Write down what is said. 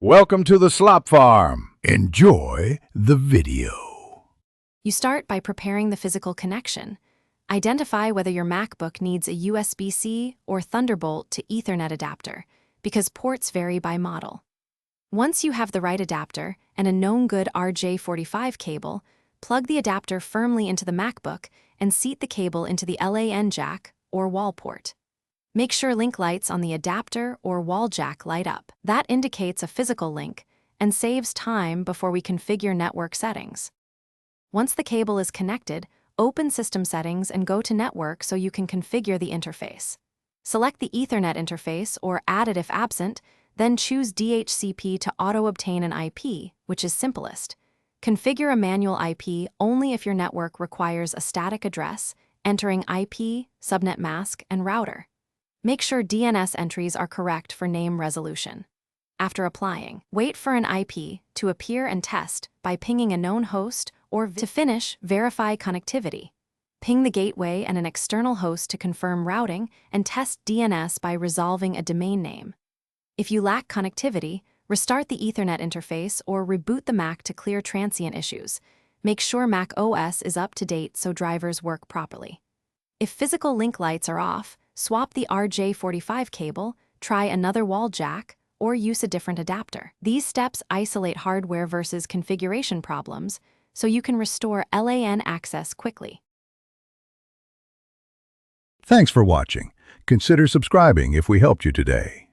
Welcome to the Slop Farm. Enjoy the video. You start by preparing the physical connection. Identify whether your MacBook needs a USB-C or Thunderbolt to Ethernet adapter, because ports vary by model. Once you have the right adapter and a known good RJ45 cable, plug the adapter firmly into the MacBook and seat the cable into the LAN jack or wall port. Make sure link lights on the adapter or wall jack light up. That indicates a physical link and saves time before we configure network settings. Once the cable is connected, open System Settings and go to Network so you can configure the interface. Select the Ethernet interface or add it if absent, then choose DHCP to auto-obtain an IP, which is simplest. Configure a manual IP only if your network requires a static address, entering IP, subnet mask, and router. Make sure DNS entries are correct for name resolution. After applying, wait for an IP to appear and test by pinging a known host or to finish, verify connectivity. Ping the gateway and an external host to confirm routing and test DNS by resolving a domain name. If you lack connectivity, restart the Ethernet interface or reboot the Mac to clear transient issues. Make sure macOS is up to date so drivers work properly. If physical link lights are off, swap the RJ45 cable, try another wall jack, or use a different adapter. These steps isolate hardware versus configuration problems, so you can restore LAN access quickly. Thanks for watching. Consider subscribing if we helped you today.